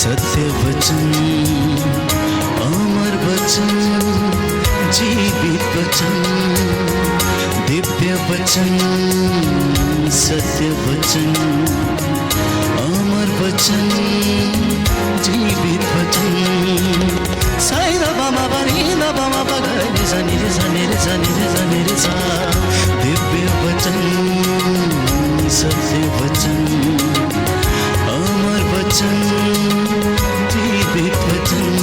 सत्य वचन, अमर वचन, जीवित वचन, दिव्य वचन, सत्य वचन, अमर वचन, जीवित वचन। साई दा बाबा बनी दा बाबा बगरे जनी रे जनी रे जनी रे जनी रे सा। दिव्य वचन, सत्य वचन, अमर वचन, जीवित वचन,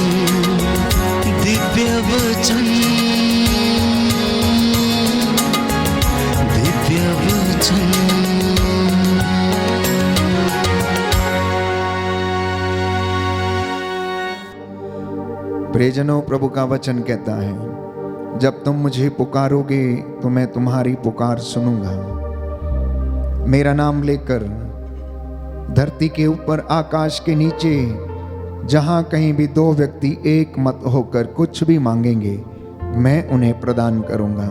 दिव्य वचन, दिव्य वचन। प्रियजनों, प्रभु का वचन कहता है, जब तुम मुझे पुकारोगे तो मैं तुम्हारी पुकार सुनूंगा। मेरा नाम लेकर धरती के ऊपर, आकाश के नीचे, जहां कहीं भी दो व्यक्ति एक मत होकर कुछ भी मांगेंगे, मैं उन्हें प्रदान करूंगा।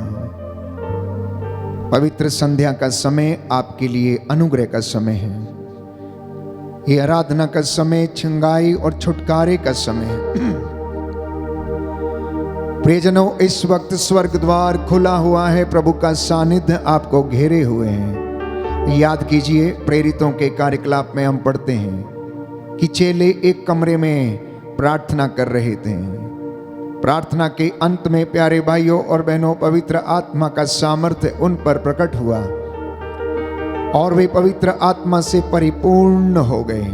पवित्र संध्या का समय आपके लिए अनुग्रह का समय है। ये आराधना का समय, छंगाई और छुटकारे का समय है। प्रियजनों, इस वक्त स्वर्ग द्वार खुला हुआ है, प्रभु का सानिध्य आपको घेरे हुए हैं। याद कीजिए, प्रेरितों के कार्यकलाप में हम पढ़ते हैं कि चेले एक कमरे में प्रार्थना कर रहे थे। प्रार्थना के अंत में प्यारे भाइयों और बहनों, पवित्र आत्मा का सामर्थ्य उन पर प्रकट हुआ और वे पवित्र आत्मा से परिपूर्ण हो गए।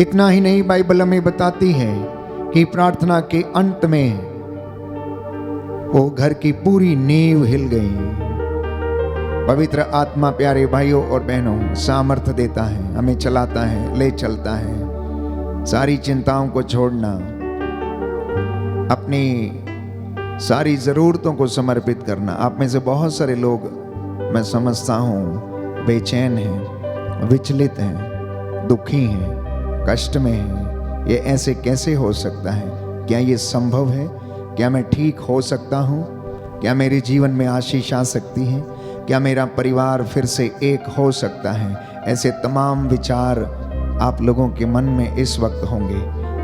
इतना ही नहीं, बाइबल हमें बताती है कि प्रार्थना के अंत में वो घर की पूरी नींव हिल गई। पवित्र आत्मा प्यारे भाइयों और बहनों सामर्थ्य देता है, हमें चलाता है, ले चलता है। सारी चिंताओं को छोड़ना, अपनी सारी ज़रूरतों को समर्पित करना। आप में से बहुत सारे लोग, मैं समझता हूँ, बेचैन हैं, विचलित हैं, दुखी हैं, कष्ट में हैं। ये ऐसे कैसे हो सकता है? क्या ये संभव है? क्या मैं ठीक हो सकता हूँ? क्या मेरे जीवन में आशीष आ सकती है? क्या मेरा परिवार फिर से एक हो सकता है? ऐसे तमाम विचार आप लोगों के मन में इस वक्त होंगे।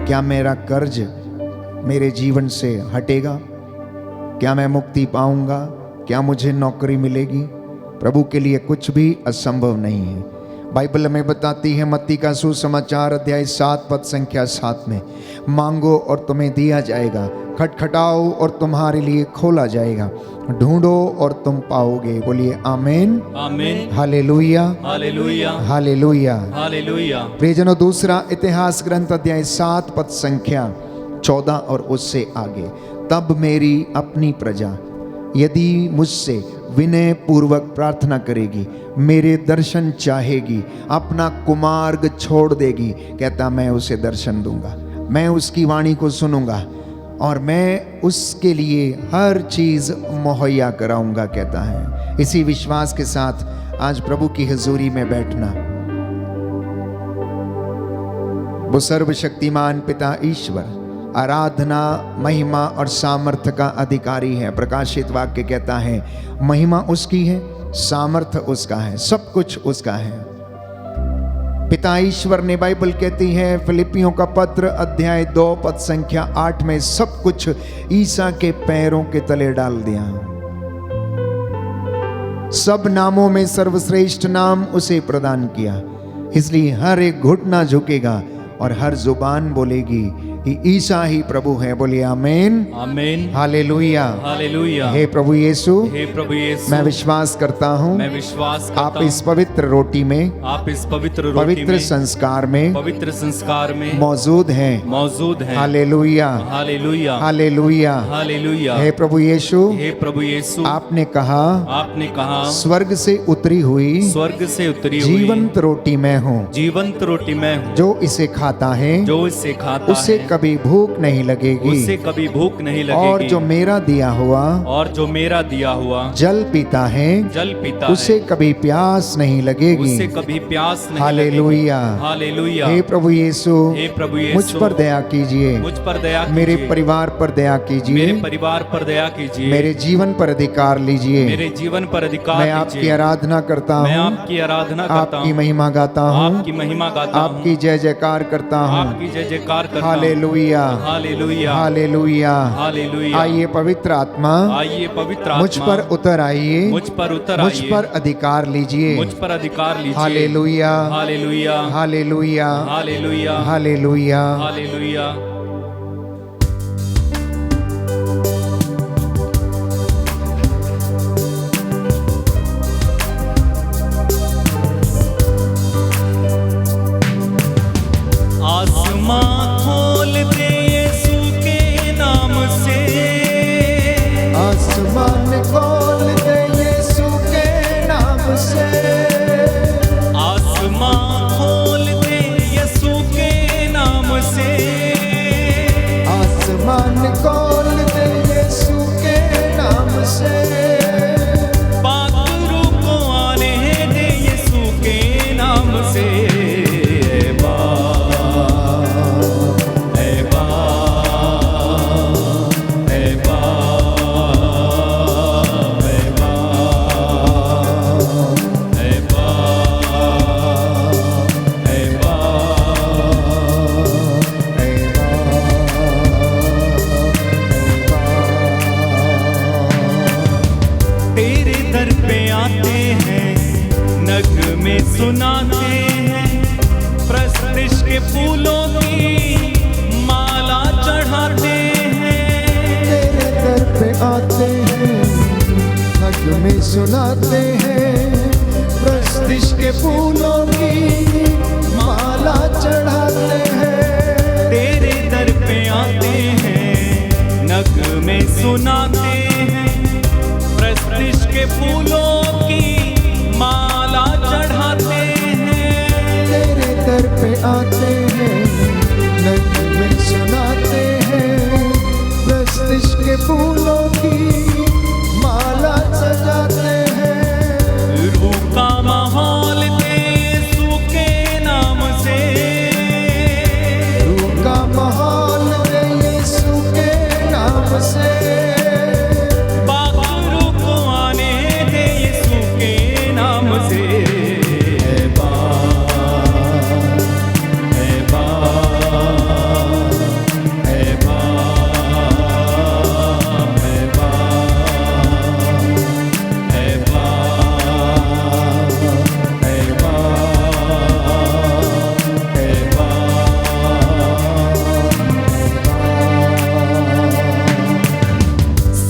क्या मेरा कर्ज मेरे जीवन से हटेगा? क्या मैं मुक्ति पाऊंगा? क्या मुझे नौकरी मिलेगी? प्रभु के लिए कुछ भी असंभव नहीं है। बाइबल में बताती है, मत्ती का सुसमाचार अध्याय 7 पद संख्या 7 में, मांगो और तुम्हें दिया जाएगा, खटखटाओ और तुम्हारे लिए खोला जाएगा, ढूंढो और तुम पाओगे। बोलिए आमीन, आमीन, हालेलुया, हालेलुया, हालेलुया, हालेलुया। प्रियजनों, दूसरा इतिहास ग्रंथ अध्याय 7 पद संख्या 14 और उससे आगे, तब मेरी अपनी प्रजा यदि मुझसे विनय पूर्वक प्रार्थना करेगी, मेरे दर्शन चाहेगी, अपना कुमार्ग छोड़ देगी, कहता मैं उसे दर्शन दूंगा, मैं उसकी वाणी को सुनूंगा और मैं उसके लिए हर चीज मुहैया कराऊंगा, कहता है। इसी विश्वास के साथ आज प्रभु की हुजूरी में बैठना। वो सर्वशक्तिमान पिता ईश्वर आराधना, महिमा और सामर्थ्य का अधिकारी है। प्रकाशित वाक्य कहता है, महिमा उसकी है, सामर्थ्य उसका है, सब कुछ उसका है। पिता ईश्वर ने, बाइबल कहती है फिलिपियों का पत्र अध्याय 2 पद संख्या 8 में, सब कुछ ईसा के पैरों के तले डाल दिया। सब नामों में सर्वश्रेष्ठ नाम उसे प्रदान किया, इसलिए हर एक घुटना झुकेगा और हर जुबान बोलेगी कि ईसा ही प्रभु है। बोलिए आमीन, आमीन, हालेलुया, हालेलुया। हे प्रभु यीशु, हे प्रभु यीशु, मैं विश्वास करता हूँ, मैं विश्वास करता आप इस पवित्र रोटी में, आप इस पवित्र संस्कार में, पवित्र संस्कार में मौजूद हैं, मौजूद हैं। Hallelujah, hallelujah, hallelujah, hallelujah. हे प्रभु यीशु, हे प्रभु यीशु, आपने कहा, स्वर्ग से उतरी हुई, स्वर्ग से उतरी हुई जीवंत रोटी मैं हूँ, जीवंत रोटी मैं हूँ। जो इसे खाता है, जो इसे खाता उसे कभी भूख नहीं लगेगी, उससे कभी भूख नहीं और लगेगी। जो मेरा दिया हुआ और जो मेरा दिया हुआ जल पीता है जल पीता उसे है, कभी प्यास नहीं लगेगी। उससे कभी प्यास नहीं हालेलुया। लगेगी। हालेलुया। हे प्रभु यीशु, हे प्रभु यीशु, मुझ पर दया कीजिए, मुझ पर दया मेरे कीजिए, परिवार पर दया मेरे कीजिए, परिवार पर दया कीजिए, मेरे जीवन पर अधिकार लीजिए। मेरे जीवन पर अधिकार मैं आपकी लीजिए। आराधना करता मैं हूँ, आपकी आराधना करता आपकी हूँ, महिमा गाता हूँ, आपकी महिमा गाता हूँ, आपकी जय जयकार करता हूँ। आपकी जय जयकार करता हूँ। Hallelujah, hallelujah. हालेलुया। हालेलुया। आइए पवित्र आत्मा, आइए पवित्र मुझ आत्मा, पर उतर आइए, मुझ पर उतर मुझ आइए, पर अधिकार लीजिए। मुझ पर अधिकार लीजिए। Hallelujah, hallelujah. Hallelujah, hallelujah. Hallelujah. Hallelujah. आसमां खोल दे यीशु के नाम से, आसमान खोल दे यीशु के नाम से, आसमां खोल दे यीशु के नाम से, आसमान खोल दे यीशु के नाम से, पाखरू को आने दे यीशु के नाम से। तेरे दर पे आते हैं, नगमे सुनाते हैं, प्रस्तिश के फूलों की माला चढ़ाते हैं। तेरे दर पे आते हैं, नगमे सुनाते हैं, प्रस्तिश के फूलों की माला चढ़ाते हैं। तेरे दर पे आते हैं, नगमे सुनाते हैं, प्रस्तिश के फूलों की माला चढ़ाते हैं। तेरे दर पे आते हैं, नगमे सुनाते हैं, प्रस्तिश के फूलों की माला सजाते हैं। रूह का माहौल दे यीशु के नाम से, रूह का माहौल दे यीशु के नाम से, पाखरू को आने दे यीशु के नाम से।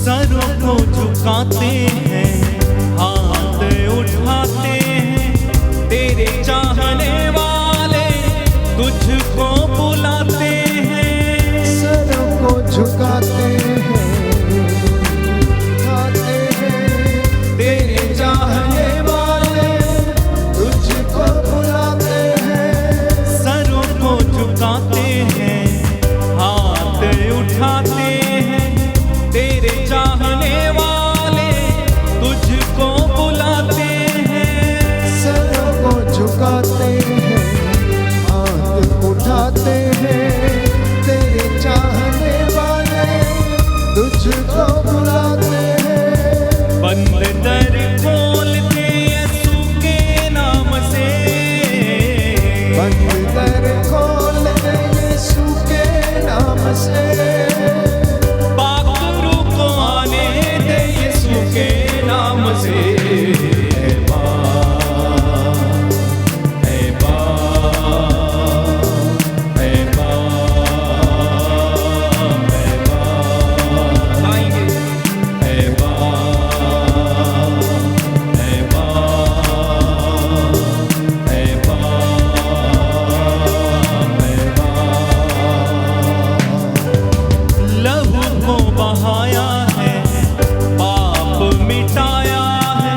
सरों को झुकाते हैं, हाथ उठाते हैं, तेरे चाहने वाले तुझको बुलाते हैं। सरों को झुकाते हैं, उठाते हैं, तेरे चाहने वाले तुझको बुलाते हैं। सरों को झुकाते हैं, हाथ उठाते हैं, तेरे चाहने वाले तुझको बुलाते हैं। सरों को झुकाते हैं, हाथ उठाते हैं, तेरे चाहने वाले तुझको बुलाते हैं। बंद दर खोल दे यीशु के नाम से, बंद दर खोल दे यीशु के नाम से, पाखरू को आने दे यीशु के नाम से। लहू को बहाया है, पाप मिटाया है,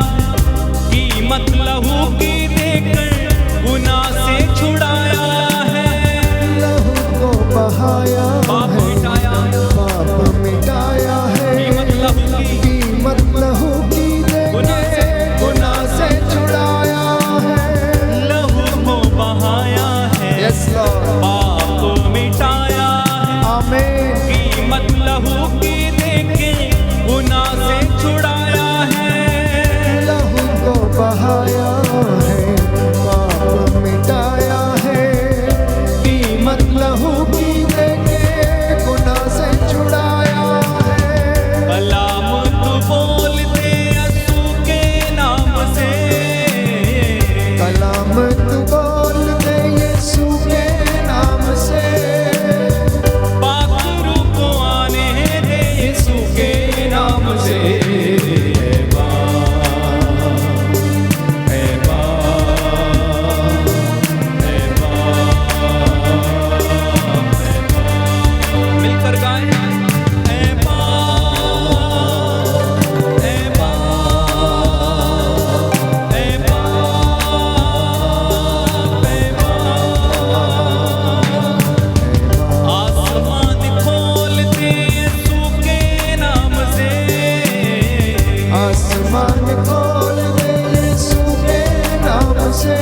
से,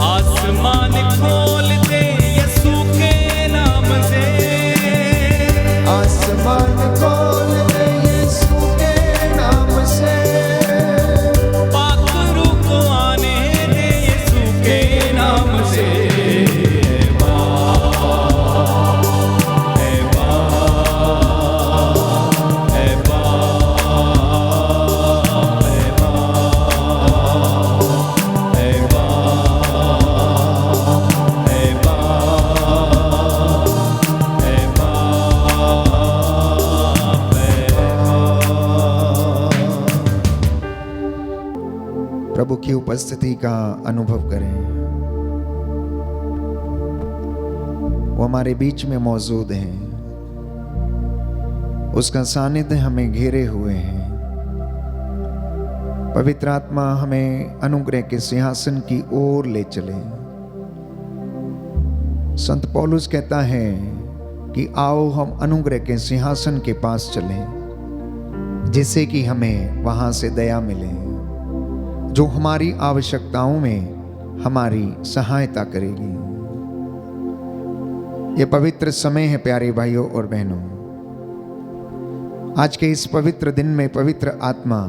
आसमान खोल दे यीशु के नाम से, आसमान खोल दे यीशु के नाम से, पाक रूह को आने दे यीशु के नाम से। प्रभु की उपस्थिति का अनुभव करें। वो हमारे बीच में मौजूद हैं, उसका सानिध्य हमें घेरे हुए हैं। पवित्र आत्मा हमें अनुग्रह के सिंहासन की ओर ले चले। संत पौलुस कहता है कि आओ हम अनुग्रह के सिंहासन के पास चलें, जिससे कि हमें वहां से दया मिले, जो हमारी आवश्यकताओं में हमारी सहायता करेगी। ये पवित्र समय है प्यारे भाइयों और बहनों। आज के इस पवित्र दिन में पवित्र आत्मा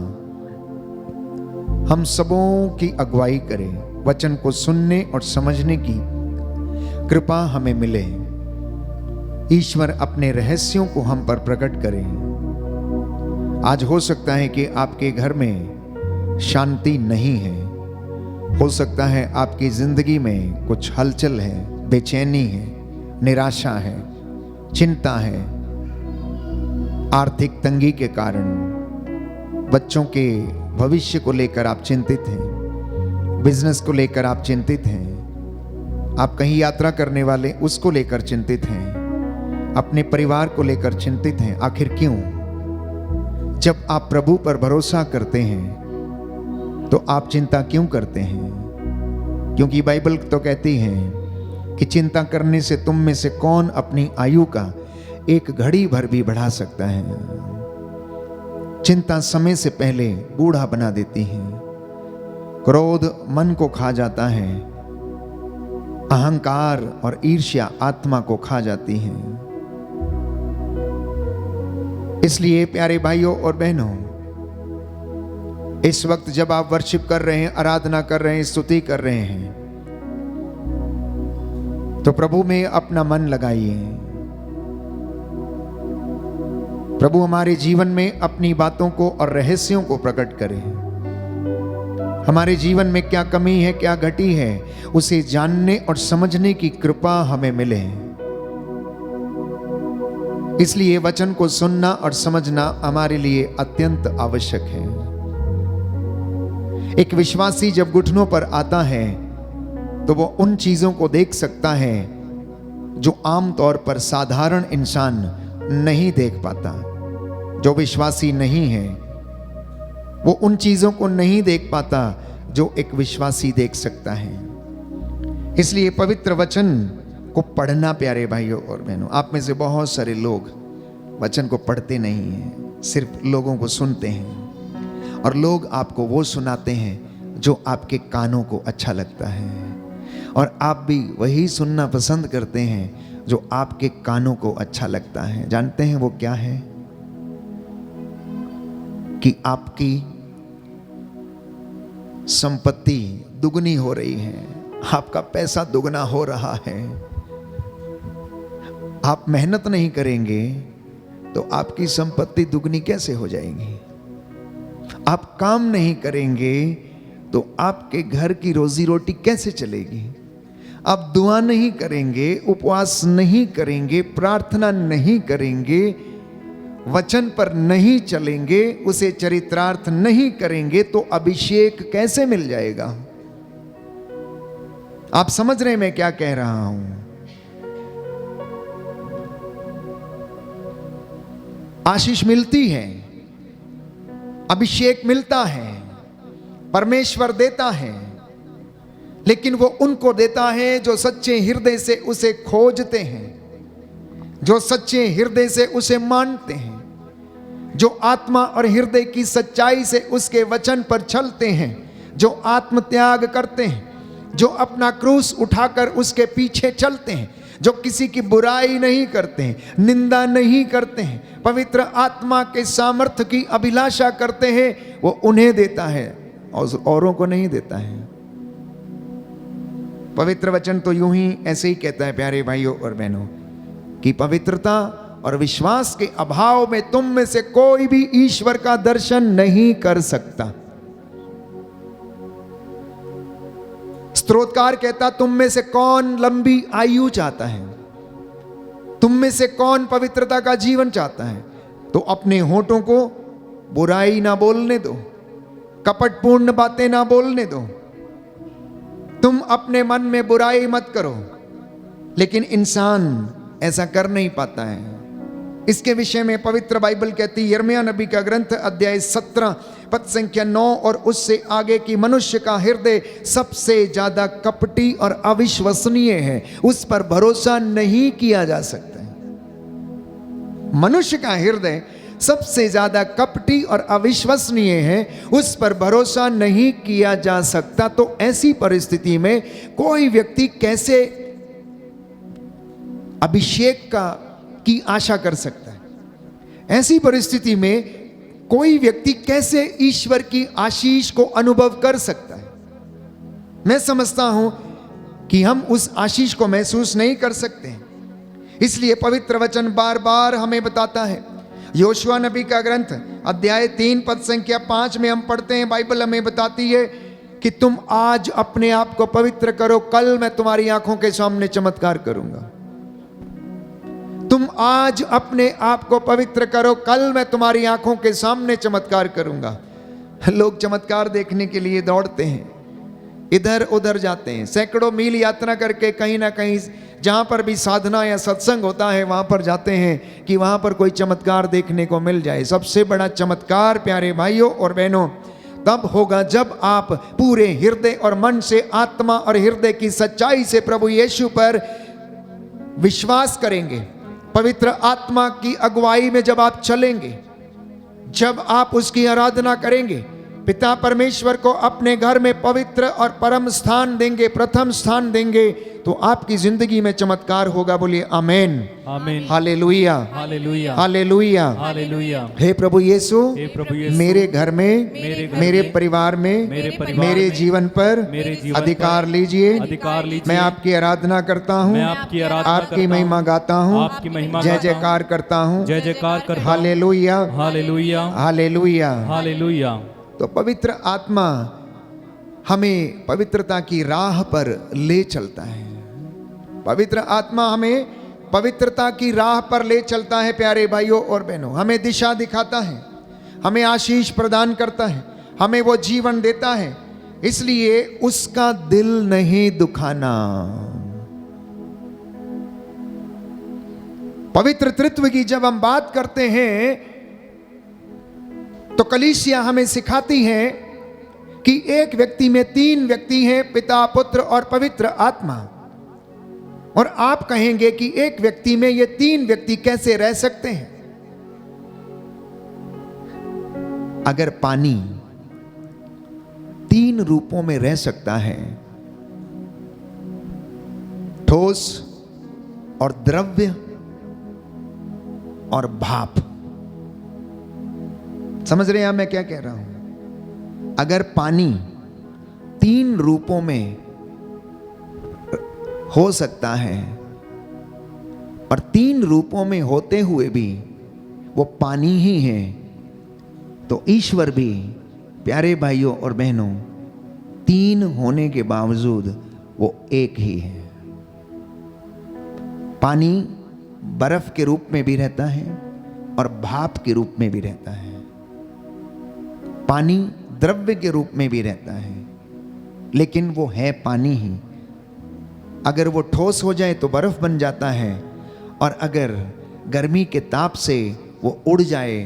हम सबों की अगुवाई करे, वचन को सुनने और समझने की कृपा हमें मिले। ईश्वर अपने रहस्यों को हम पर प्रकट करे। आज हो सकता है कि आपके घर में शांति नहीं है, हो सकता है आपकी जिंदगी में कुछ हलचल है, बेचैनी है, निराशा है, चिंता है, आर्थिक तंगी के कारण, बच्चों के भविष्य को लेकर आप चिंतित हैं, बिजनेस को लेकर आप चिंतित हैं, आप कहीं यात्रा करने वाले उसको लेकर चिंतित हैं, अपने परिवार को लेकर चिंतित हैं। आखिर क्यों? जब आप प्रभु पर भरोसा करते हैं तो आप चिंता क्यों करते हैं? क्योंकि बाइबल तो कहती है कि चिंता करने से तुम में से कौन अपनी आयु का एक घड़ी भर भी बढ़ा सकता है। चिंता समय से पहले बूढ़ा बना देती है। क्रोध मन को खा जाता है, अहंकार और ईर्ष्या आत्मा को खा जाती है। इसलिए प्यारे भाइयों और बहनों, इस वक्त जब आप वर्शिप कर रहे हैं, आराधना कर रहे हैं, स्तुति कर रहे हैं, तो प्रभु में अपना मन लगाइए। प्रभु हमारे जीवन में अपनी बातों को और रहस्यों को प्रकट करें। हमारे जीवन में क्या कमी है, क्या घटी है, उसे जानने और समझने की कृपा हमें मिले। इसलिए वचन को सुनना और समझना हमारे लिए अत्यंत आवश्यक है। एक विश्वासी जब घुटनों पर आता है तो वो उन चीजों को देख सकता है जो आमतौर पर साधारण इंसान नहीं देख पाता। जो विश्वासी नहीं है वो उन चीजों को नहीं देख पाता जो एक विश्वासी देख सकता है। इसलिए पवित्र वचन को पढ़ना प्यारे भाइयों और बहनों, आप में से बहुत सारे लोग वचन को पढ़ते नहीं हैं, सिर्फ लोगों को सुनते हैं, और लोग आपको वो सुनाते हैं जो आपके कानों को अच्छा लगता है, और आप भी वही सुनना पसंद करते हैं जो आपके कानों को अच्छा लगता है। जानते हैं वो क्या है? कि आपकी संपत्ति दुगनी हो रही है, आपका पैसा दुगना हो रहा है। आप मेहनत नहीं करेंगे तो आपकी संपत्ति दुगनी कैसे हो जाएगी? आप काम नहीं करेंगे तो आपके घर की रोजी रोटी कैसे चलेगी? आप दुआ नहीं करेंगे, उपवास नहीं करेंगे, प्रार्थना नहीं करेंगे, वचन पर नहीं चलेंगे, उसे चरित्रार्थ नहीं करेंगे तो अभिषेक कैसे मिल जाएगा? आप समझ रहे हैं मैं क्या कह रहा हूं? आशीष मिलती है, अभिषेक मिलता है, परमेश्वर देता है, लेकिन वो उनको देता है जो सच्चे हृदय से उसे खोजते हैं, जो सच्चे हृदय से उसे मानते हैं, जो आत्मा और हृदय की सच्चाई से उसके वचन पर चलते हैं, जो आत्मत्याग करते हैं, जो अपना क्रूस उठाकर उसके पीछे चलते हैं, जो किसी की बुराई नहीं करते हैं, निंदा नहीं करते हैं, पवित्र आत्मा के सामर्थ्य की अभिलाषा करते हैं, वो उन्हें देता है और औरों को नहीं देता है। पवित्र वचन तो यूं ही ऐसे ही कहता है प्यारे भाइयों और बहनों कि पवित्रता और विश्वास के अभाव में तुम में से कोई भी ईश्वर का दर्शन नहीं कर सकता। स्तोत्रकार कहता, तुम में से कौन लंबी आयु चाहता है, तुम में से कौन पवित्रता का जीवन चाहता है, तो अपने होठों को बुराई ना बोलने दो, कपटपूर्ण बातें ना बोलने दो। तुम अपने मन में बुराई मत करो, लेकिन इंसान ऐसा कर नहीं पाता है। इसके विषय में पवित्र बाइबल कहती है, यिर्मयाह नबी का ग्रंथ अध्याय 17 पद संख्या 9 और उससे आगे की, मनुष्य का हृदय सबसे ज्यादा कपटी और अविश्वसनीय है, उस पर भरोसा नहीं किया जा सकता है। मनुष्य का हृदय सबसे ज्यादा कपटी और अविश्वसनीय है, उस पर भरोसा नहीं किया जा सकता। तो ऐसी परिस्थिति में कोई व्यक्ति कैसे अभिषेक की आशा कर सकता है? ऐसी परिस्थिति में कोई व्यक्ति कैसे ईश्वर की आशीष को अनुभव कर सकता है? मैं समझता हूं कि हम उस आशीष को महसूस नहीं कर सकते हैं। इसलिए पवित्र वचन बार बार हमें बताता है। योशुआ नबी का ग्रंथ अध्याय 3 पद संख्या 5 में हम पढ़ते हैं, बाइबल हमें बताती है कि तुम आज अपने आप को पवित्र करो, कल मैं तुम्हारी आंखों के सामने चमत्कार करूंगा। तुम आज अपने आप को पवित्र करो, कल मैं तुम्हारी आंखों के सामने चमत्कार करूंगा। लोग चमत्कार देखने के लिए दौड़ते हैं, इधर उधर जाते हैं, सैकड़ों मील यात्रा करके कहीं ना कहीं जहां पर भी साधना या सत्संग होता है वहां पर जाते हैं कि वहां पर कोई चमत्कार देखने को मिल जाए। सबसे बड़ा चमत्कार प्यारे भाइयों और बहनों तब होगा जब आप पूरे हृदय और मन से, आत्मा और हृदय की सच्चाई से प्रभु यीशु पर विश्वास करेंगे। पवित्र आत्मा की अगुवाई में जब आप चलेंगे, जब आप उसकी आराधना करेंगे, पिता परमेश्वर को अपने घर में पवित्र और परम स्थान देंगे, प्रथम स्थान देंगे, तो आपकी जिंदगी में चमत्कार होगा। बोलिए आमेन, आमीन, हालेलुया, हालेलुया, हालेलुया, हालेलुया। हे प्रभु यीशु, हे प्रभु यीशु, मेरे घर में, मेरे परिवार में, मेरे जीवन पर अधिकार लीजिए। अधिकार लीजिए। मैं आपकी आराधना करता हूँ, मैं आपकी आराधना आपकी महिमा गाता हूँ, आपकी महिमा जय गाता हूँ, जयकार करता हूँ, जय जयकार करता हूँ। Hallelujah, hallelujah, hallelujah, hallelujah. तो पवित्र आत्मा हमें पवित्रता की राह पर ले चलता है। पवित्र आत्मा हमें पवित्रता की राह पर ले चलता है प्यारे भाइयों और बहनों। हमें दिशा दिखाता है, हमें आशीष प्रदान करता है, हमें वो जीवन देता है। इसलिए उसका दिल नहीं दुखाना। पवित्र त्रित्व की जब हम बात करते हैं तो कलीसिया हमें सिखाती है कि एक व्यक्ति में 3 व्यक्ति हैं, पिता, पुत्र और पवित्र आत्मा। और आप कहेंगे कि एक व्यक्ति में ये 3 व्यक्ति कैसे रह सकते हैं? अगर पानी 3 रूपों में रह सकता है, ठोस और द्रव्य और भाप, समझ रहे हैं मैं क्या कह रहा हूं? अगर पानी 3 रूपों में हो सकता है और 3 रूपों में होते हुए भी वो पानी ही है, तो ईश्वर भी प्यारे भाइयों और बहनों 3 होने के बावजूद वो एक ही है। पानी बर्फ के रूप में भी रहता है और भाप के रूप में भी रहता है। पानी द्रव्य के रूप में भी रहता है, लेकिन वो है पानी ही। अगर वो ठोस हो जाए तो बर्फ बन जाता है, और अगर गर्मी के ताप से वो उड़ जाए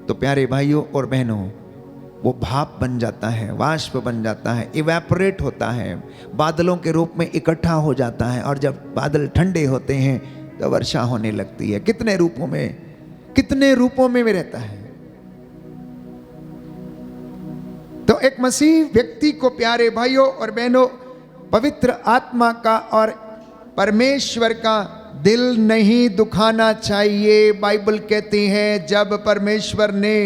तो प्यारे भाइयों और बहनों वो भाप बन जाता है, वाष्प बन जाता है, इवेपोरेट होता है, बादलों के रूप में इकट्ठा हो जाता है। और जब बादल ठंडे होते हैं तो वर्षा होने लगती है। कितने रूपों में भी रहता है। तो एक मसीह व्यक्ति को प्यारे भाइयों और बहनों पवित्र आत्मा का और परमेश्वर का दिल नहीं दुखाना चाहिए। बाइबल कहती है जब परमेश्वर ने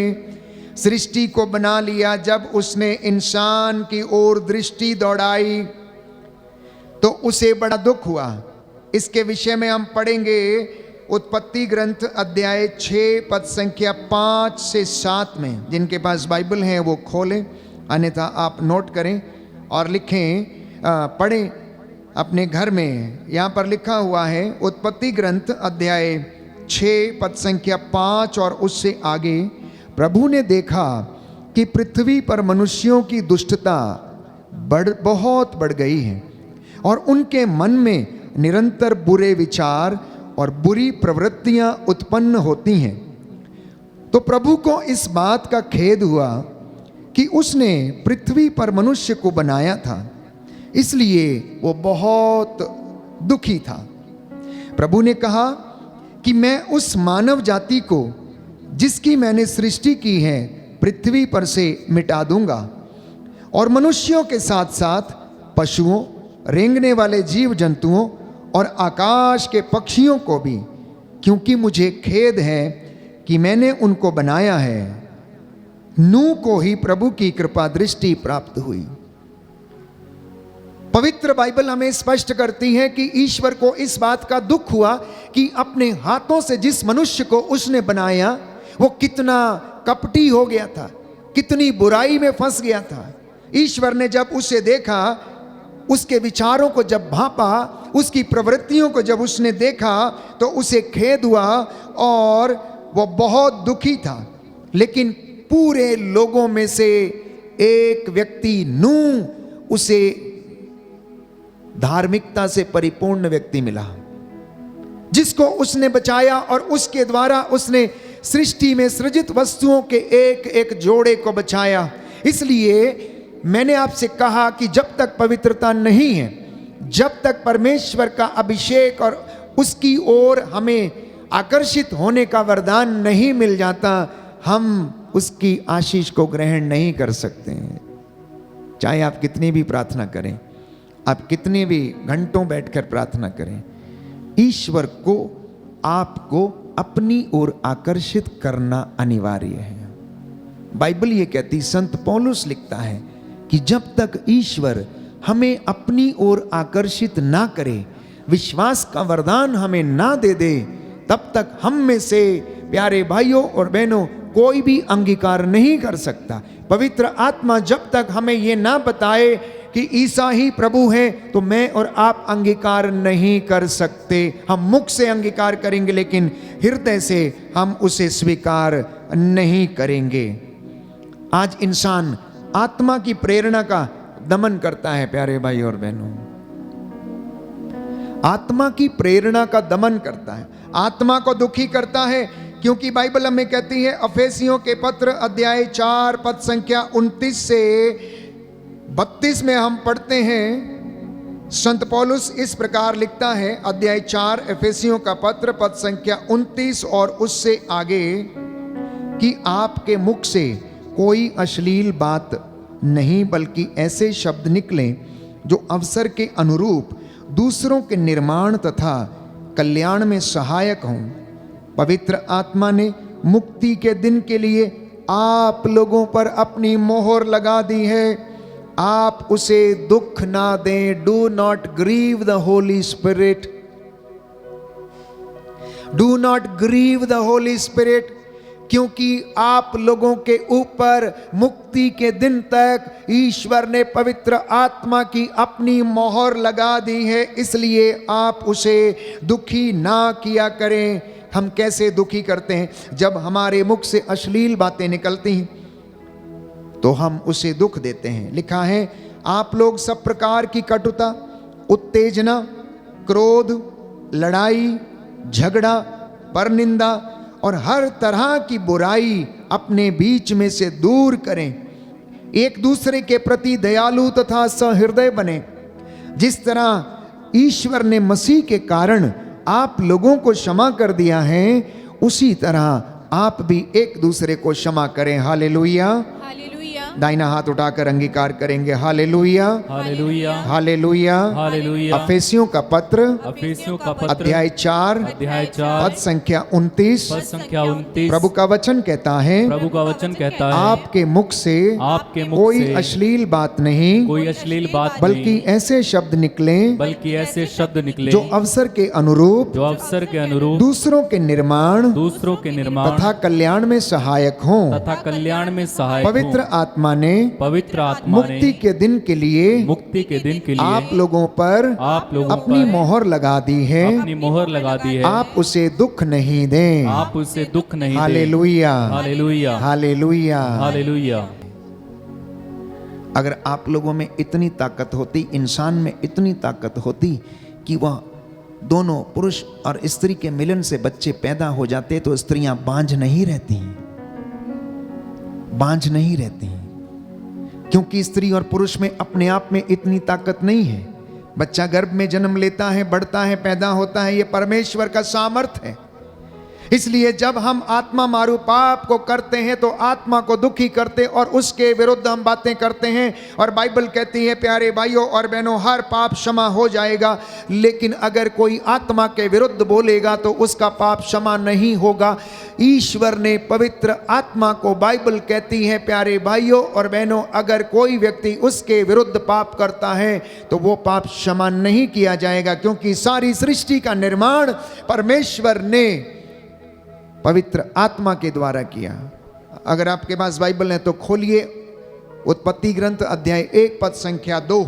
सृष्टि को बना लिया, जब उसने इंसान की ओर दृष्टि दौड़ाई तो उसे बड़ा दुख हुआ। इसके विषय में हम पढ़ेंगे उत्पत्ति ग्रंथ अध्याय 6 पद संख्या 5 से 7 में। जिनके पास बाइबल है वो खोलें, अन्यथा आप नोट करें और लिखें, पढ़ें अपने घर में। यहाँ पर लिखा हुआ है उत्पत्ति ग्रंथ अध्याय 6 पद संख्या 5 और उससे आगे। प्रभु ने देखा कि पृथ्वी पर मनुष्यों की दुष्टता बहुत बढ़ गई है और उनके मन में निरंतर बुरे विचार और बुरी प्रवृत्तियां उत्पन्न होती हैं। तो प्रभु को इस बात का खेद हुआ कि उसने पृथ्वी पर मनुष्य को बनाया था, इसलिए वो बहुत दुखी था। प्रभु ने कहा कि मैं उस मानव जाति को जिसकी मैंने सृष्टि की है पृथ्वी पर से मिटा दूंगा और मनुष्यों के साथ साथ पशुओं, रेंगने वाले जीव जंतुओं और आकाश के पक्षियों को भी, क्योंकि मुझे खेद है कि मैंने उनको बनाया है। नूह को ही प्रभु की कृपा दृष्टि प्राप्त हुई। पवित्र बाइबल हमें स्पष्ट करती है कि ईश्वर को इस बात का दुख हुआ कि अपने हाथों से जिस मनुष्य को उसने बनाया वो कितना कपटी हो गया था, कितनी बुराई में फंस गया था। ईश्वर ने जब उसे देखा, उसके विचारों को जब भांपा, उसकी प्रवृत्तियों को जब उसने देखा तो उसे खेद हुआ और वो बहुत दुखी था। लेकिन पूरे लोगों में से एक व्यक्ति नूह उसे धार्मिकता से परिपूर्ण व्यक्ति मिला, जिसको उसने बचाया और उसके द्वारा उसने सृष्टि में सृजित वस्तुओं के एक एक जोड़े को बचाया। इसलिए मैंने आपसे कहा कि जब तक पवित्रता नहीं है, जब तक परमेश्वर का अभिषेक और उसकी ओर हमें आकर्षित होने का वरदान नहीं मिल जाता, हम उसकी आशीष को ग्रहण नहीं कर सकते हैं। चाहे आप कितनी भी प्रार्थना करें, आप कितने भी घंटों बैठकर प्रार्थना करें, ईश्वर को आपको अपनी ओर आकर्षित करना अनिवार्य है। बाइबल ये कहती, संत पौलुस लिखता है कि जब तक ईश्वर हमें अपनी ओर आकर्षित ना करे, विश्वास का वरदान हमें ना दे दे, तब तक हम में से प्यारे भाइयों और बहनों कोई भी अंगीकार नहीं कर सकता। पवित्र आत्मा जब तक हमें ये ना बताए कि ईसा ही प्रभु है, तो मैं और आप अंगीकार नहीं कर सकते। हम मुख से अंगीकार करेंगे लेकिन हृदय से हम उसे स्वीकार नहीं करेंगे। आज इंसान आत्मा की प्रेरणा का दमन करता है प्यारे भाई और बहनों, आत्मा की प्रेरणा का दमन करता है, आत्मा को दुखी करता है। क्योंकि बाइबल हमें कहती है अफेसियों के पत्र अध्याय 4 पद संख्या 29 से 32 में हम पढ़ते हैं, संत पौलुस इस प्रकार लिखता है, अध्याय 4 एफेसियों का पत्र पद संख्या 29 और उससे आगे, कि आपके मुख से कोई अश्लील बात नहीं बल्कि ऐसे शब्द निकलें जो अवसर के अनुरूप दूसरों के निर्माण तथा कल्याण में सहायक हों। पवित्र आत्मा ने मुक्ति के दिन के लिए आप लोगों पर अपनी मोहर लगा दी है। आप उसे दुख ना दें। Do not grieve the Holy Spirit, do not grieve the Holy Spirit, क्योंकि आप लोगों के ऊपर मुक्ति के दिन तक ईश्वर ने पवित्र आत्मा की अपनी मोहर लगा दी है, इसलिए आप उसे दुखी ना किया करें। हम कैसे दुखी करते हैं? जब हमारे मुख से अश्लील बातें निकलती हैं तो हम उसे दुख देते हैं। लिखा है, आप लोग सब प्रकार की कटुता, उत्तेजना, क्रोध, लड़ाई, झगड़ा, परनिंदा और हर तरह की बुराई अपने बीच में से दूर करें। एक दूसरे के प्रति दयालु तथा सहृदय बने। जिस तरह ईश्वर ने मसीह के कारण आप लोगों को क्षमा कर दिया है, उसी तरह आप भी एक दूसरे को क्षमा करें। Hallelujah, hallelujah. दाहिना हाथ उठाकर अंगीकार करेंगे। Hallelujah, hallelujah, hallelujah. हालेलुया। अफेसियों का पत्र अफेसियों का पत्र अध्याय 4 अध्याय 4 पद संख्या 29। पद संख्या 29। प्रभु का वचन कहता है, प्रभु का वचन कहता है, आपके मुख से आपके मुख कोई से अश्लील बात नहीं, कोई अश्लील बात बल्कि नहीं, ऐसे शब्द निकले बल्कि ऐसे शब्द निकले जो अवसर के अनुरूप जो अवसर के अनुरूप दूसरों के निर्माण दूसरों के निर्माण तथा कल्याण में सहायक हों। तथा कल्याण में सहायक पवित्र हों। आत्मा ने पवित्र आत्मा ने मुक्ति के दिन के लिए मुक्ति के दिन के आप लिए लोगों पर आप लोगों अपनी पर मोहर लगा दी है। अपनी मोहर लगा दी है। आप उसे दुख नहीं दें। आप उसे दुख नहीं दें। Hallelujah, hallelujah, hallelujah. हालेलुया। अगर आप लोगों में इतनी ताकत होती, इंसान में इतनी ताकत होती कि वह दोनों पुरुष और स्त्री के मिलन से बच्चे पैदा हो जाते, तो स्त्रियां बांझ नहीं रहती, बांझ नहीं रहती, क्योंकि स्त्री और पुरुष में अपने आप में इतनी ताकत नहीं है। बच्चा गर्भ में जन्म लेता है, बढ़ता है, पैदा होता है, यह परमेश्वर का सामर्थ्य है। इसलिए जब हम आत्मा मारू पाप को करते हैं तो आत्मा को दुखी करते और उसके विरुद्ध हम बातें करते हैं। और बाइबल कहती है, प्यारे भाइयों और बहनों, हर पाप क्षमा हो जाएगा, लेकिन अगर कोई आत्मा के विरुद्ध बोलेगा तो उसका पाप क्षमा नहीं होगा। ईश्वर ने पवित्र आत्मा को, बाइबल कहती है प्यारे भाइयों और बहनों, अगर कोई व्यक्ति उसके विरुद्ध पाप करता है तो वो पाप क्षमा नहीं किया जाएगा, क्योंकि सारी सृष्टि का निर्माण परमेश्वर ने पवित्र आत्मा के द्वारा किया। अगर आपके पास बाइबल है तो खोलिए उत्पत्ति ग्रंथ अध्याय 1 पद संख्या 2।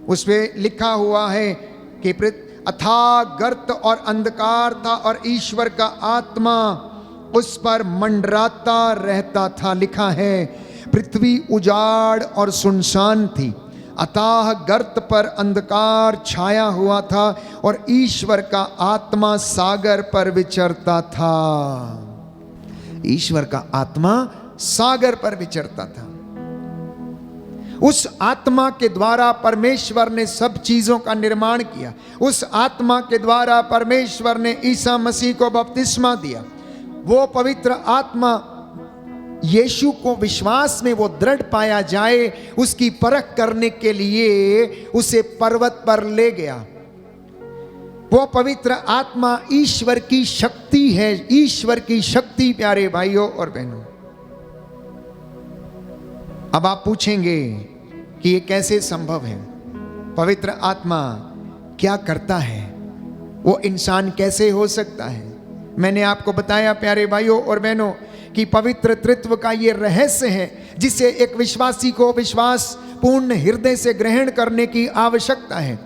उसमें लिखा हुआ है कि अथाह गर्त और अंधकार था और ईश्वर का आत्मा उस पर मंडराता रहता था। लिखा है, पृथ्वी उजाड़ और सुनसान थी, अथाह गर्त पर अंधकार छाया हुआ था और ईश्वर का आत्मा सागर पर विचरता था। ईश्वर का आत्मा सागर पर विचरता था। उस आत्मा के द्वारा परमेश्वर ने सब चीजों का निर्माण किया। उस आत्मा के द्वारा परमेश्वर ने ईसा मसीह को बपतिस्मा दिया। वो पवित्र आत्मा यीशु को विश्वास में वो दृढ़ पाया जाए, उसकी परख करने के लिए उसे पर्वत पर ले गया। वो पवित्र आत्मा ईश्वर की शक्ति है, ईश्वर की शक्ति प्यारे भाइयों और बहनों। अब आप पूछेंगे कि ये कैसे संभव है? पवित्र आत्मा क्या करता है? वो इंसान कैसे हो सकता है? मैंने आपको बताया प्यारे भाइयों और बहनों कि पवित्र त्रित्व का ये रहस्य है जिसे एक विश्वासी को विश्वास पूर्ण हृदय से ग्रहण करने की आवश्यकता है।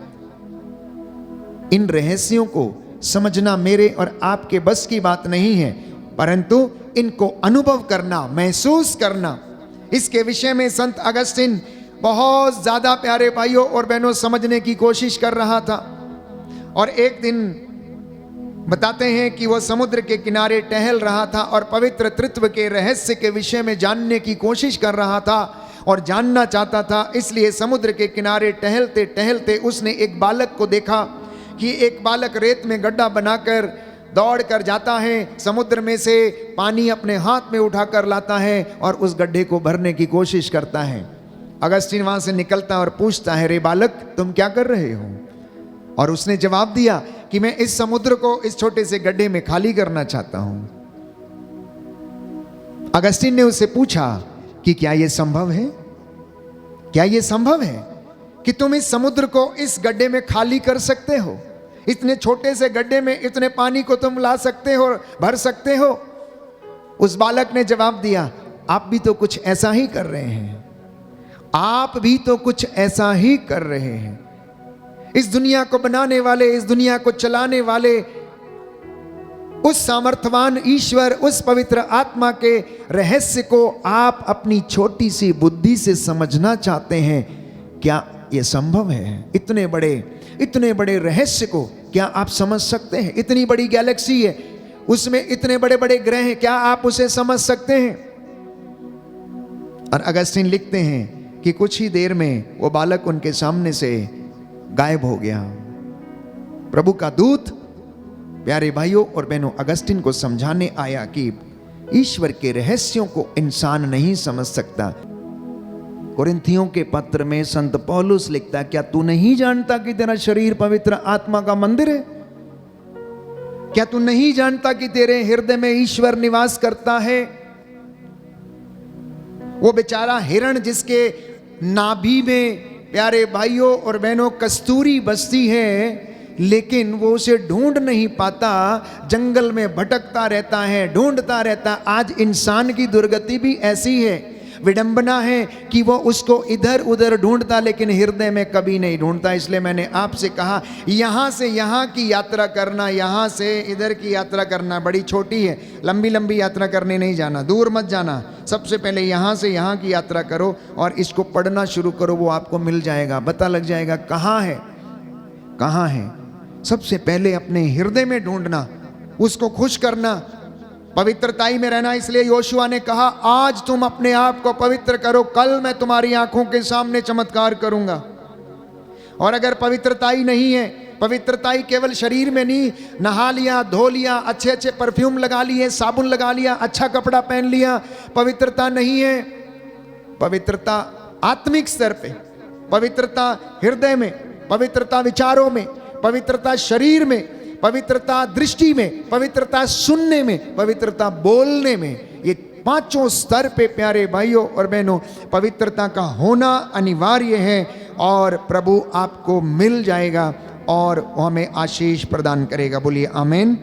इन रहस्यों को समझना मेरे और आपके बस की बात नहीं है, परंतु इनको अनुभव करना, महसूस करना, इसके विषय में संत अगस्तिन बहुत ज्यादा प्यारे भाइयों और बहनों समझने की कोशिश कर रहा था। और एक दिन बताते हैं कि वो समुद्र के किनारे टहल रहा था और पवित्र त्रित्व के रहस्य के विषय में जानने की कोशिश कर रहा था और जानना चाहता था। इसलिए समुद्र के किनारे टहलते टहलते उसने एक बालक को देखा कि एक बालक रेत में गड्ढा बनाकर दौड़ कर जाता है, समुद्र में से पानी अपने हाथ में उठाकर लाता है और उस गड्ढे को भरने की कोशिश करता है। अगस्तीन वहां से निकलता और पूछता है, रे बालक तुम क्या कर रहे हो? और उसने जवाब दिया कि मैं इस समुद्र को इस छोटे से गड्ढे में खाली करना चाहता हूं। अगस्तीन ने उससे पूछा कि क्या यह संभव है? क्या यह संभव है कि तुम इस समुद्र को इस गड्ढे में खाली कर सकते हो? इतने छोटे से गड्ढे में इतने पानी को तुम ला सकते हो, भर सकते हो? उस बालक ने जवाब दिया, आप भी तो कुछ ऐसा ही कर रहे हैं, आप भी तो कुछ ऐसा ही कर रहे हैं। इस दुनिया को बनाने वाले, इस दुनिया को चलाने वाले उस सामर्थ्यवान ईश्वर, उस पवित्र आत्मा के रहस्य को आप अपनी छोटी सी बुद्धि से समझना चाहते हैं। क्या यह संभव है? इतने बड़े रहस्य को क्या आप समझ सकते हैं? इतनी बड़ी गैलेक्सी है, उसमें इतने बड़े बड़े ग्रह हैं, क्या आप उसे समझ सकते हैं? और अगस्तीन लिखते हैं कि कुछ ही देर में वो बालक उनके सामने से गायब हो गया। प्रभु का दूत प्यारे भाइयों और बहनों अगस्तीन को समझाने आया कि ईश्वर के रहस्यों को इंसान नहीं समझ सकता, कुरिन्थियों के पत्र में संत पौलुस लिखता है, क्या तू नहीं जानता कि तेरा शरीर पवित्र आत्मा का मंदिर है? क्या तू नहीं जानता कि तेरे हृदय में ईश्वर निवास करता है? वो बेचारा हिरण जिसके नाभि में, प्यारे भाइयों और बहनों, कस्तूरी बसती है, लेकिन वो उसे ढूंढ नहीं पाता, जंगल में भटकता रहता है, ढूंढता रहता। आज इंसान की दुर्गति भी ऐसी है, विडंबना है कि वो उसको इधर उधर ढूंढता लेकिन हृदय में कभी नहीं ढूंढता। इसलिए मैंने आपसे कहा, यहाँ से यहाँ की यात्रा करना, यहाँ से इधर की यात्रा करना बड़ी छोटी है। लंबी लंबी यात्रा करने नहीं जाना, दूर मत जाना। सबसे पहले यहाँ से यहाँ की यात्रा करो और इसको पढ़ना शुरू करो, वो आपको मिल जाएगा, पता लग जाएगा कहाँ है, कहाँ है। सबसे पहले अपने हृदय में ढूंढना, उसको खुश करना, पवित्रताई में रहना। इसलिए योशुआ ने कहा, आज तुम अपने आप को पवित्र करो, कल मैं तुम्हारी आंखों के सामने चमत्कार करूंगा। और अगर पवित्रताई नहीं है, पवित्रताई केवल शरीर में नहीं, नहा लिया, धो लिया, अच्छे अच्छे परफ्यूम लगा लिए, साबुन लगा लिया, अच्छा कपड़ा पहन लिया, पवित्रता नहीं है। पवित्रता आत्मिक स्तर पे, पवित्रता हृदय में, पवित्रता विचारों में, पवित्रता शरीर में, पवित्रता दृष्टि में, पवित्रता सुनने में, पवित्रता बोलने में। ये पांचों स्तर पे प्यारे भाइयों और बहनों पवित्रता का होना अनिवार्य है और प्रभु आपको मिल जाएगा और वो हमें आशीष प्रदान करेगा। बोलिए आमीन,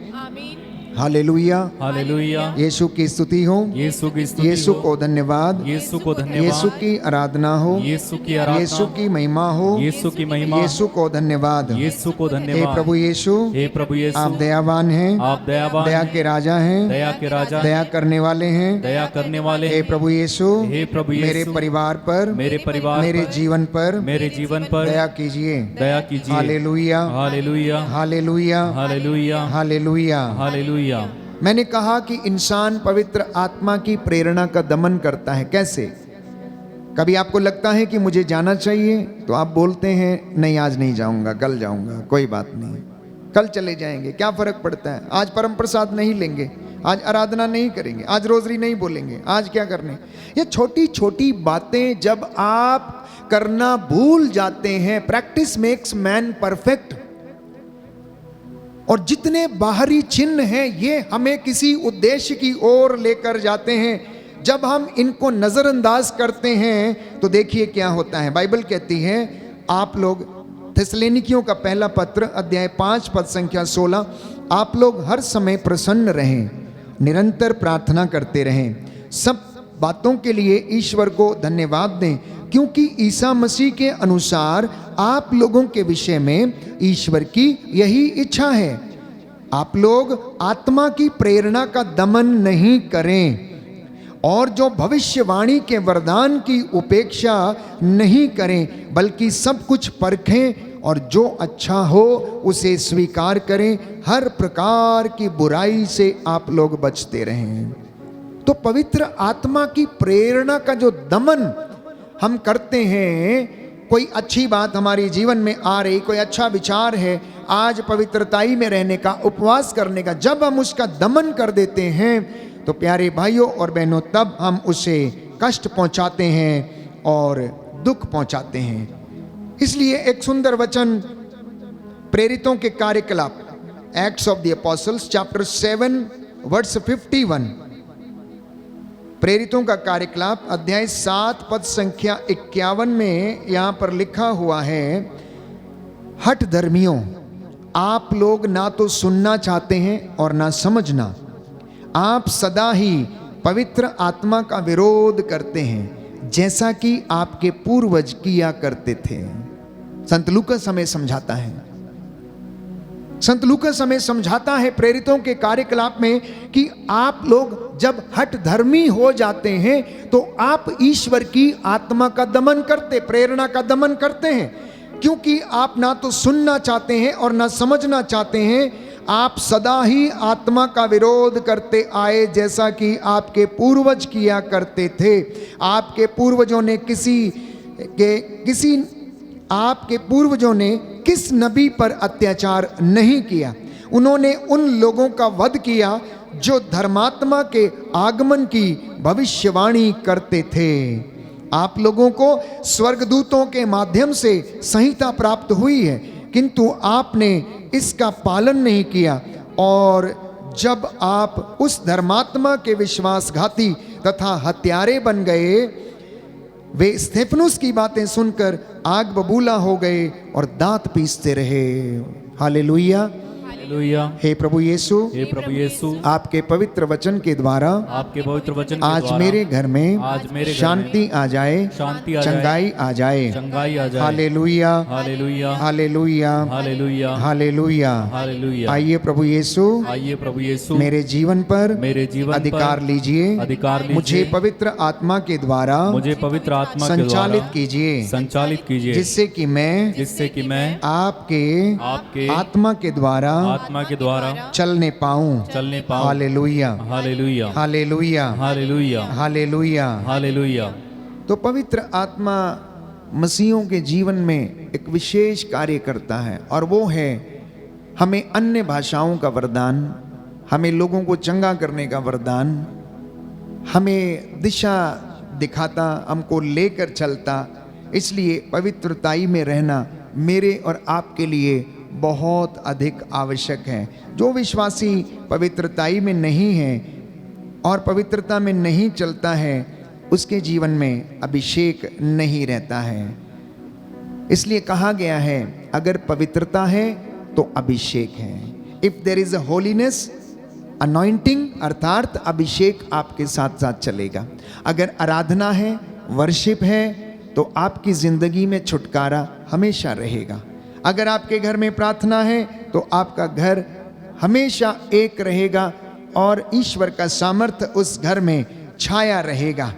हालेलुया, हालेलुया। यीशु की स्तुति हो, यीशु की स्तुति यीशु हो, को धन्यवाद, यीशु को धन्यवाद, यीशु की आराधना हो, यीशु की आराधना, यीशु की महिमा हो, यीशु की महिमा, यीशु को धन्यवाद। यीशु को हे धन्यवाद। प्रभु यीशु, हे प्रभु यीशु, आप दयावान हैं, आप दयावान, दया के राजा हैं, दया के राजा, दया करने वाले हैं। दया करने वाले। हे प्रभु यीशु, हे प्रभु यीशु, मेरे परिवार पर, मेरे परिवार मेरे पर, जीवन पर, मेरे जीवन पर दया कीजिए। दया कीजिए। Hallelujah, hallelujah, hallelujah, hallelujah, hallelujah. Hallelujah. मैंने कहा कि इंसान पवित्र आत्मा की प्रेरणा का दमन करता है। कैसे? कभी आपको लगता है कि मुझे जाना चाहिए, तो आप बोलते हैं नहीं आज नहीं जाऊंगा, कल जाऊंगा, कोई बात नहीं, कल चले जाएंगे, क्या फर्क पड़ता है। आज परम प्रसाद नहीं लेंगे, आज आराधना नहीं करेंगे, आज रोजरी नहीं बोलेंगे, आज क्या करने। ये छोटी छोटी बातें जब आप करना भूल जाते हैं, प्रैक्टिस मेक्स मैन परफेक्ट। और जितने बाहरी चिन्ह हैं ये हमें किसी उद्देश्य की ओर लेकर जाते हैं। जब हम इनको नजरअंदाज करते हैं तो देखिए क्या होता है। बाइबल कहती है, आप लोग थिस्सलुनीकियों का पहला पत्र अध्याय 5 पद संख्या 16, आप लोग हर समय प्रसन्न रहें, निरंतर प्रार्थना करते रहें, सब बातों के लिए ईश्वर को धन्यवाद दें, क्योंकि ईसा मसीह के अनुसार आप लोगों के विषय में ईश्वर की यही इच्छा है। आप लोग आत्मा की प्रेरणा का दमन नहीं करें और जो भविष्यवाणी के वरदान की उपेक्षा नहीं करें, बल्कि सब कुछ परखें और जो अच्छा हो उसे स्वीकार करें। हर प्रकार की बुराई से आप लोग बचते रहें। तो पवित्र आत्मा की प्रेरणा का जो दमन हम करते हैं, कोई अच्छी बात हमारे जीवन में आ रही, कोई अच्छा विचार है, आज पवित्रताई में रहने का, उपवास करने का, जब हम उसका दमन कर देते हैं तो प्यारे भाइयों और बहनों तब हम उसे कष्ट पहुंचाते हैं और दुख पहुंचाते हैं। इसलिए एक सुंदर वचन प्रेरितों के कार्यकलाप, Acts of the Apostles chapter 7 verse 51, प्रेरितों का कार्यकलाप अध्याय 7 पद संख्या 51 में यहाँ पर लिखा हुआ है, हठ धर्मियों, आप लोग ना तो सुनना चाहते हैं और ना समझना, आप सदा ही पवित्र आत्मा का विरोध करते हैं, जैसा कि आपके पूर्वज किया करते थे। संत लूकास हमें समझाता है, संत लूकास हमें समझाता है प्रेरितों के कार्यकलाप में कि आप लोग जब हठ धर्मी हो जाते हैं तो आप ईश्वर की आत्मा का दमन करते, प्रेरणा का दमन करते हैं, क्योंकि आप ना तो सुनना चाहते हैं और ना समझना चाहते हैं। आप सदा ही आत्मा का विरोध करते आए, जैसा कि आपके पूर्वज किया करते थे। आपके पूर्वजों ने आपके पूर्वजों ने किस नबी पर अत्याचार नहीं किया। उन्होंने उन लोगों का वध किया जो धर्मात्मा के आगमन की भविष्यवाणी करते थे। आप लोगों को स्वर्गदूतों के माध्यम से संहिता प्राप्त हुई है, किंतु आपने इसका पालन नहीं किया। और जब आप उस धर्मात्मा के विश्वासघाती तथा हत्यारे बन गए, वे स्तेफनुस की बातें सुनकर आग बबूला हो गए और दांत पीसते रहे। हालेलुया। हालेलुया। हे प्रभु यीशु, हे प्रभु यीशु, आपके पवित्र वचन के द्वारा आपके पवित्र वचन के आज द्वारा मेरे घर में आज मेरे घर में शांति आ जाए, शांति आ जाए, चंगाई आ जाए। चंगाई आ जाए। Hallelujah, hallelujah. Hallelujah, hallelujah. Hallelujah. Hallelujah. आइए प्रभु यीशु, आइए प्रभु यीशु, मेरे जीवन पर मेरे जीवन अधिकार पर लीजिए, अधिकार लीजिए। मुझे पवित्र आत्मा के द्वारा मुझे पवित्र आत्मा के संचालित द्वारा कीजिए, संचालित कीजिए, जिससे कि मैं आपके आत्मा के द्वारा आत्मा के द्वारा चलने पाऊं। चलने पाऊं। Hallelujah, hallelujah. Hallelujah, hallelujah. Hallelujah. Hallelujah. तो पवित्र आत्मा मसीहों के जीवन में एक विशेष कार्य करता है, और वो है हमें अन्य भाषाओं का वरदान, हमें लोगों को चंगा करने का वरदान, हमें दिशा दिखाता, हमको लेकर चलता। इसलिए पवित्रताई में रहना मेरे और आपके लिए बहुत अधिक आवश्यक है। जो विश्वासी पवित्रताई में नहीं है और पवित्रता में नहीं चलता है, उसके जीवन में अभिषेक नहीं रहता है। इसलिए कहा गया है, अगर पवित्रता है तो अभिषेक है। If there is a holiness, anointing अर्थात अभिषेक आपके साथ साथ चलेगा। अगर आराधना है, वर्शिप है, तो आपकी जिंदगी में छुटकारा हमेशा रहेगा। अगर आपके घर में प्रार्थना है तो आपका घर हमेशा एक रहेगा और ईश्वर का सामर्थ्य उस घर में छाया रहेगा।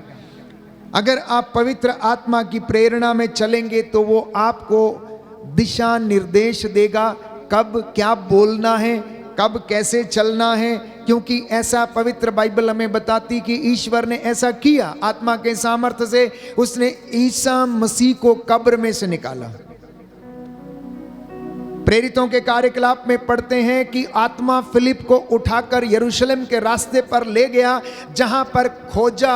अगर आप पवित्र आत्मा की प्रेरणा में चलेंगे तो वो आपको दिशा निर्देश देगा, कब क्या बोलना है, कब कैसे चलना है, क्योंकि ऐसा पवित्र बाइबल हमें बताती कि ईश्वर ने ऐसा किया। आत्मा के सामर्थ्य से उसने ईसा मसीह को कब्र में से निकाला। प्रेरितों के कार्यकलाप में पढ़ते हैं कि आत्मा फिलिप को उठाकर यरूशलेम के रास्ते पर ले गया, जहां पर खोजा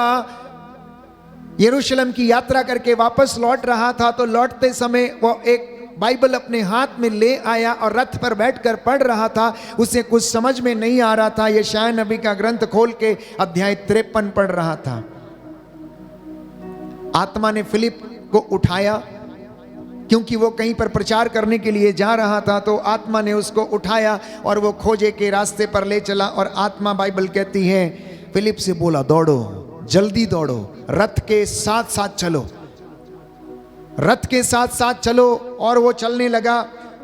यरूशलेम की यात्रा करके वापस लौट रहा था। तो लौटते समय वो एक बाइबल अपने हाथ में ले आया और रथ पर बैठकर पढ़ रहा था। उसे कुछ समझ में नहीं आ रहा था। यशायाह नबी का ग्रंथ खोल के अध्याय 53 पढ़ रहा था। आत्मा ने फिलिप को उठाया, क्योंकि वो कहीं पर प्रचार करने के लिए जा रहा था। तो आत्मा ने उसको उठाया और वो खोजे के रास्ते पर ले चला। और आत्मा, बाइबल कहती है, फिलिप से बोला, दौड़ो, जल्दी दौड़ो, रथ के साथ साथ चलो, रथ के साथ साथ चलो। और वो चलने लगा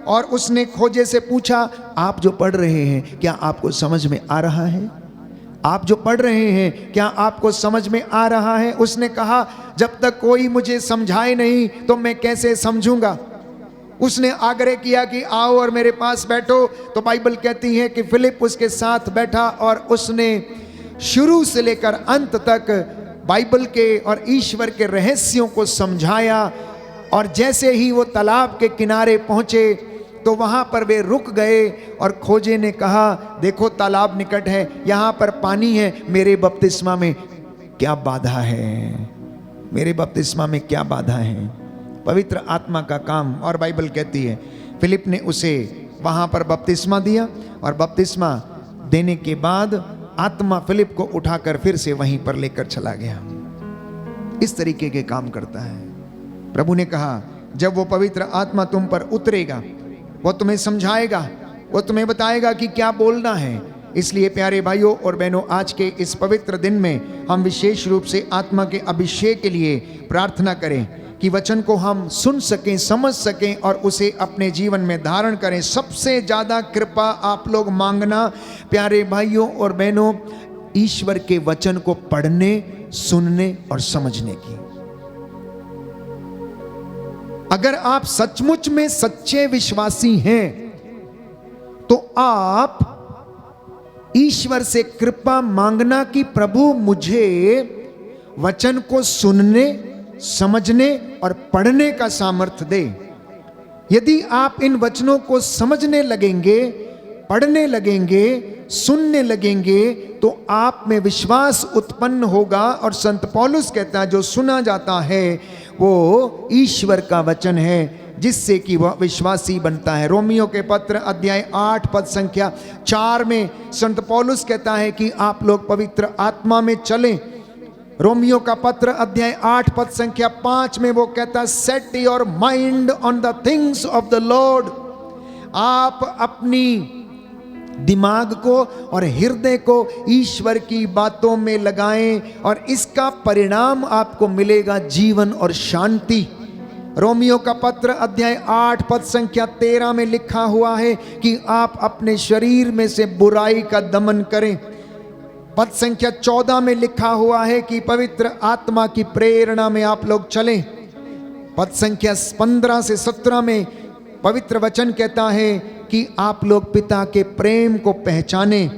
और उसने खोजे से पूछा, आप जो पढ़ रहे हैं क्या आपको समझ में आ रहा है? आप जो पढ़ रहे हैं क्या आपको समझ में आ रहा है? उसने कहा, जब तक कोई मुझे समझाए नहीं तो मैं कैसे समझूंगा। उसने आग्रह किया कि आओ और मेरे पास बैठो। तो बाइबल कहती है कि फिलिप उसके साथ बैठा और उसने शुरू से लेकर अंत तक बाइबल के और ईश्वर के रहस्यों को समझाया। और जैसे ही वो तालाब के किनारे पहुंचे तो वहां पर वे रुक गए और खोजे ने कहा, देखो तालाब निकट है, यहां पर पानी है, मेरे बपतिस्मा में क्या बाधा है? मेरे बपतिस्मा में क्या बाधा है? पवित्र आत्मा का काम। और बाइबल कहती है फिलिप ने उसे वहां पर बपतिस्मा दिया और बपतिस्मा देने के बाद आत्मा फिलिप को उठाकर फिर से वहीं पर लेकर चला गया। इस तरीके के काम करता है। प्रभु ने कहा, जब वो पवित्र आत्मा तुम पर उतरेगा, वो तुम्हें समझाएगा, वो तुम्हें बताएगा कि क्या बोलना है। इसलिए प्यारे भाइयों और बहनों, आज के इस पवित्र दिन में हम विशेष रूप से आत्मा के अभिषेक के लिए प्रार्थना करें कि वचन को हम सुन सकें, समझ सकें और उसे अपने जीवन में धारण करें। सबसे ज़्यादा कृपा आप लोग मांगना प्यारे भाइयों और बहनों, ईश्वर के वचन को पढ़ने, सुनने और समझने की। अगर आप सचमुच में सच्चे विश्वासी हैं तो आप ईश्वर से कृपा मांगना कि प्रभु मुझे वचन को सुनने, समझने और पढ़ने का सामर्थ्य दे। यदि आप इन वचनों को समझने लगेंगे, पढ़ने लगेंगे सुनने लगेंगे तो आप में विश्वास उत्पन्न होगा। और संत पौलुस कहता है जो सुना जाता है वो ईश्वर का वचन है जिससे कि वह विश्वासी बनता है। रोमियो के पत्र अध्याय 8 पद संख्या 4 में संत पौलुस कहता है कि आप लोग पवित्र आत्मा में चलें। रोमियो का पत्र अध्याय 8 पद संख्या 5 में वो कहता है set your mind on the things of the Lord. आप अपनी दिमाग को और हृदय को ईश्वर की बातों में लगाएं और इसका परिणाम आपको मिलेगा जीवन और शांति। रोमियो का पत्र अध्याय 8 पद संख्या 13 में लिखा हुआ है कि आप अपने शरीर में से बुराई का दमन करें। पद संख्या 14 में लिखा हुआ है कि पवित्र आत्मा की प्रेरणा में आप लोग चलें। पद संख्या 15 से 17 में पवित्र वचन कहता है कि आप लोग पिता के प्रेम को पहचानें।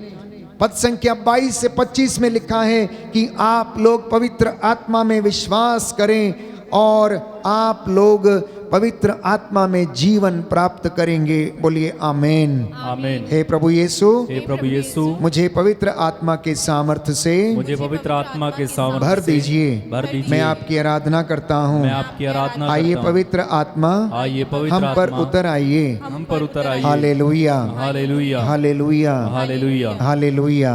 पद संख्या 22 से 25 में लिखा है कि आप लोग पवित्र आत्मा में विश्वास करें और आप लोग पवित्र आत्मा में जीवन प्राप्त करेंगे। बोलिए आमेन आमीन। हे प्रभु यीशु, हे प्रभु यीशु, मुझे पवित्र आत्मा के सामर्थ्य से मुझे पवित्र आत्मा के सामर्थ्य भर से दीजिए। भर दीजिए। मैं आपकी आराधना करता हूँ। मैं आपकी आराधना आइए करता हूँ। पवित्र आत्मा आइए पवित्र हम पर आत्मा उतर आइए। हम पर उतर आइए। Hallelujah hallelujah hallelujah hallelujah hallelujah. Hallelujah.